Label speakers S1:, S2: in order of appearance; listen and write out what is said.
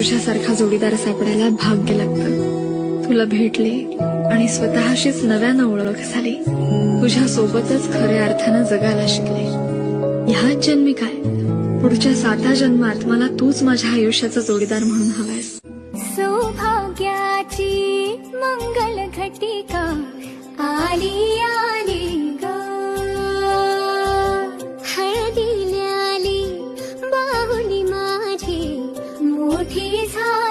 S1: तुझ्यासारखा जोडीदार सापडायला भाग्य लागतं. तुला भेटले आणि स्वतःशीच नव्यानं ओळख झाली. तुझ्या सोबतच खऱ्या अर्थानं जगायला शिकले. ह्याच जन्मी काय, पुढच्या 7 जन्मात मला तूच माझ्या आयुष्याचा जोडीदार म्हणून हवायस.
S2: सौभाग्याची मंगल घटिका आली आली ग, हळदीला आली बाहुली माझी मोठी झाली.